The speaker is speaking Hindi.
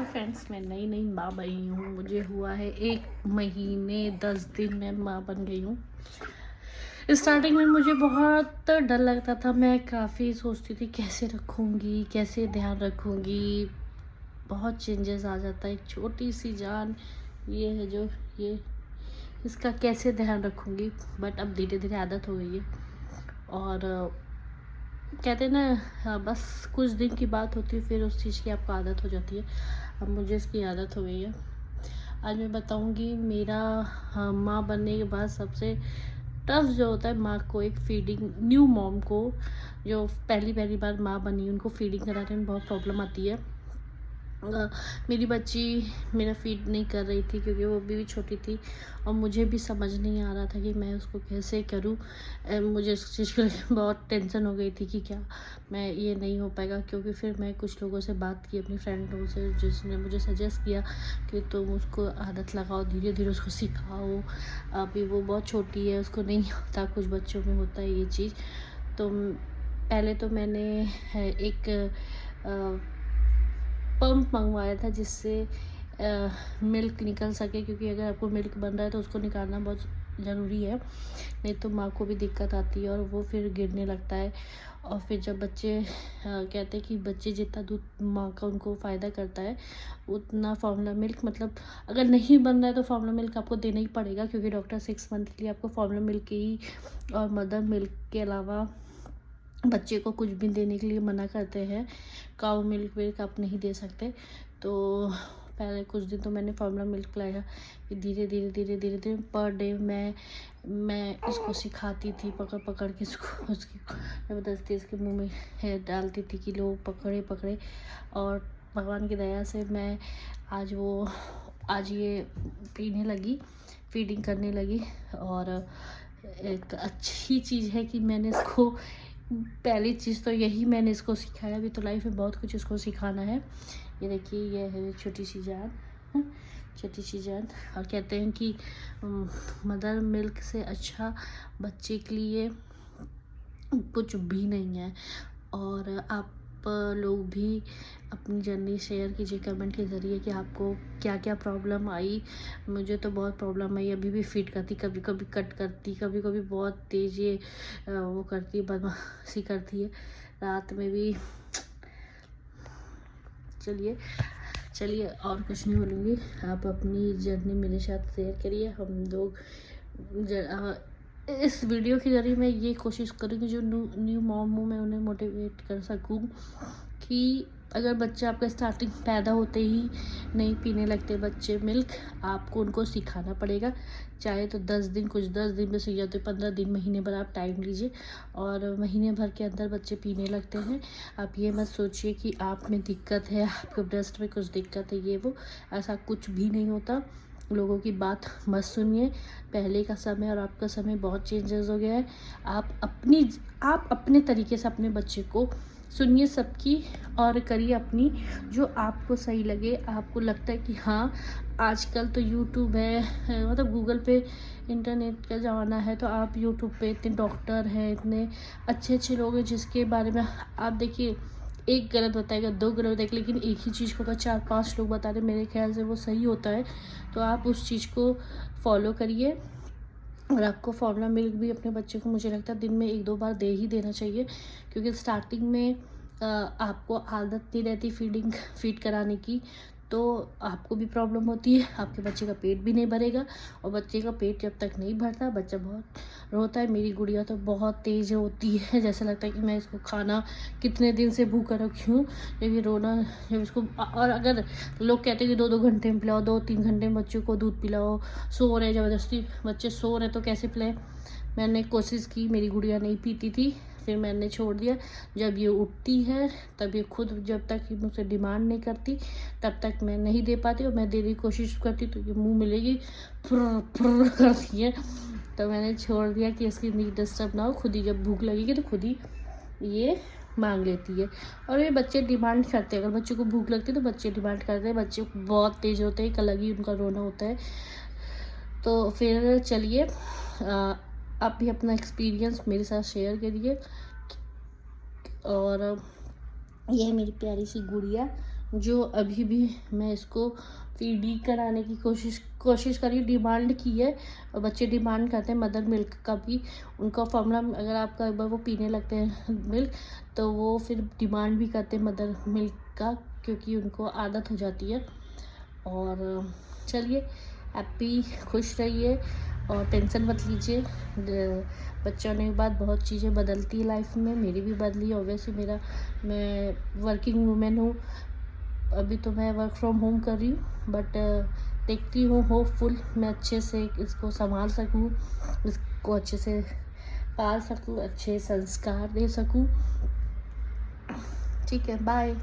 फ्रेंड्स, मैं नई नई माँ बनी हूँ। मुझे हुआ है 1 महीने 10 दिन में माँ बन गई हूँ। स्टार्टिंग में मुझे बहुत डर लगता था। मैं काफ़ी सोचती थी कैसे रखूँगी, कैसे ध्यान रखूँगी। बहुत चेंजेस आ जाता है। एक छोटी सी जान ये है जो ये इसका कैसे ध्यान रखूँगी। बट अब धीरे धीरे आदत हो गई है। और कहते हैं ना, हाँ, बस कुछ दिन की बात होती है, फिर उस चीज़ की आपको आदत हो जाती है। अब मुझे इसकी आदत हो गई है। आज मैं बताऊंगी मेरा माँ बनने के बाद सबसे टफ जो होता है माँ को एक फीडिंग, न्यू मॉम को जो पहली पहली बार माँ बनी उनको फीडिंग कराने में बहुत प्रॉब्लम आती है। मेरी बच्ची मेरा फीड नहीं कर रही थी क्योंकि वो अभी भी छोटी थी और मुझे भी समझ नहीं आ रहा था कि मैं उसको कैसे करूं। मुझे इस चीज़ की बहुत टेंशन हो गई थी कि क्या मैं ये नहीं हो पाएगा। क्योंकि फिर मैं कुछ लोगों से बात की, अपनी फ्रेंड लोगों से, जिसने मुझे सजेस्ट किया कि तुम उसको आदत लगाओ, धीरे धीरे उसको सिखाओ। अभी वो बहुत छोटी है, उसको नहीं होता, कुछ बच्चों में होता है ये चीज़। तो पहले तो मैंने एक पंप मंगवाया था जिससे मिल्क निकल सके, क्योंकि अगर आपको मिल्क बन रहा है तो उसको निकालना बहुत ज़रूरी है, नहीं तो माँ को भी दिक्कत आती है और वो फिर गिरने लगता है। और फिर जब बच्चे कहते हैं कि बच्चे जितना दूध माँ का उनको फ़ायदा करता है उतना फार्मूला मिल्क, मतलब अगर नहीं बन रहा है तो फार्मूला मिल्क आपको देना ही पड़ेगा, क्योंकि डॉक्टर 6 मंथ के लिए आपको फार्मूला मिल्क ही और मदर मिल्क के अलावा बच्चे को कुछ भी देने के लिए मना करते हैं। काऊ मिल्क आप नहीं दे सकते। तो पहले कुछ दिन तो मैंने फार्मूला मिल्क पिलाया, फिर धीरे धीरे धीरे धीरे धीरे पर डे मैं इसको सिखाती थी, पकड़ पकड़ के इसको उसकी ज़बरदस्ती इसके मुंह में डालती थी कि लोग पकड़े पकड़े। और भगवान की दया से मैं आज ये पीने लगी, फीडिंग करने लगी। और एक अच्छी चीज़ है कि मैंने इसको, पहली चीज़ तो यही मैंने इसको सिखाया। अभी तो लाइफ में बहुत कुछ इसको सिखाना है। ये देखिए, ये है छोटी सी जान, छोटी सी जान। और कहते हैं कि मदर मिल्क से अच्छा बच्चे के लिए कुछ भी नहीं है। और आप लोग भी अपनी जर्नी शेयर कीजिए कमेंट के ज़रिए कि आपको क्या क्या प्रॉब्लम आई। मुझे तो बहुत प्रॉब्लम आई। अभी भी फीड करती, कभी कभी कट करती, कभी कभी बहुत तेज़ ये वो करती है, बदमाशी करती है रात में भी। चलिए चलिए, और कुछ नहीं बोलूँगी। आप अपनी जर्नी मेरे साथ शेयर करिए। हम लोग इस वीडियो के ज़रिए मैं ये कोशिश करूँगी जो न्यू मॉम हूँ मैं उन्हें मोटिवेट कर सकूँ कि अगर बच्चा आपका स्टार्टिंग पैदा होते ही नहीं पीने लगते बच्चे मिल्क, आपको उनको सिखाना पड़ेगा। चाहे तो 10 दिन, कुछ 10 दिन में सीख जाते, 15 दिन, महीने भर आप टाइम लीजिए और महीने भर के अंदर बच्चे पीने लगते हैं। आप ये मत सोचिए कि आप में दिक्कत है, आपके ब्रेस्ट में कुछ दिक्कत है, ये वो, ऐसा कुछ भी नहीं होता। लोगों की बात मत सुनिए। पहले का समय और आपका समय बहुत चेंजेस हो गया है। आप अपने तरीके से अपने बच्चे को सुनिए सबकी और करिए अपनी जो आपको सही लगे। आपको लगता है कि हाँ, आजकल तो यूट्यूब है, मतलब गूगल पे इंटरनेट का ज़माना है, तो आप यूट्यूब पे इतने डॉक्टर हैं, इतने अच्छे अच्छे लोग हैं जिसके बारे में आप देखिए। एक गलत बताएगा, 2 गलत बताएगा, लेकिन एक ही चीज़ को अगर 4-5 लोग बता रहे, मेरे ख्याल से वो सही होता है। तो आप उस चीज़ को फॉलो करिए। और आपको फार्मूला मिल्क भी अपने बच्चे को, मुझे लगता है, दिन में 1-2 बार दे ही देना चाहिए, क्योंकि स्टार्टिंग में आपको आदत नहीं रहती फीड कराने की, तो आपको भी प्रॉब्लम होती है, आपके बच्चे का पेट भी नहीं भरेगा। और बच्चे का पेट जब तक नहीं भरता बच्चा बहुत रोता है। मेरी गुड़िया तो बहुत तेज़ होती है, जैसा लगता है कि मैं इसको खाना कितने दिन से भूखा रखी हूँ। जब ये रोना, जब इसको, और अगर लोग कहते हैं कि 2-2 घंटे में पिलाओ, 2-3 घंटे में बच्चों को दूध पिलाओ, सो रहे ज़बरदस्ती, बच्चे सो रहे तो कैसे पिलाएं। मैंने कोशिश की, मेरी गुड़िया नहीं पीती थी, फिर मैंने छोड़ दिया। जब ये उठती है तब ये खुद, जब तक ये मुझसे डिमांड नहीं करती तब तक मैं नहीं दे पाती, और मैं देने की कोशिश करती तो ये मुंह मिलेगी फुर फुर करती है। तो मैंने छोड़ दिया कि इसकी नीड डिस्टर्ब ना हो, खुद ही जब भूख लगेगी तो खुद ही ये मांग लेती है। और ये बच्चे डिमांड करते हैं, अगर बच्चों को भूख लगती है तो बच्चे डिमांड करते हैं। बच्चे बहुत तेज़ होते हैं, एक अलग ही उनका रोना होता है। तो फिर चलिए, आप भी अपना एक्सपीरियंस मेरे साथ शेयर करिए। और ये है मेरी प्यारी सी गुड़िया जो अभी भी मैं इसको फीडिंग कराने की कोशिश करी, डिमांड की है। और बच्चे डिमांड करते हैं मदर मिल्क का भी। उनका फॉर्मूला अगर आपका एक बार वो पीने लगते हैं मिल्क, तो वो फिर डिमांड भी करते हैं मदर मिल्क का, क्योंकि उनको आदत हो जाती है। और चलिए, हैप्पी, खुश रहिए और टेंशन मत लीजिए। बच्चों ने बाद बहुत चीज़ें बदलती है लाइफ में, मेरी भी बदली ऑब्वियसली। मैं वर्किंग वूमेन हूँ, अभी तो मैं वर्क फ्रॉम होम कर रही हूँ, बट देखती हूँ होपफुल मैं अच्छे से इसको संभाल सकूँ, इसको अच्छे से पाल सकूँ, अच्छे संस्कार दे सकूँ। ठीक है, बाय।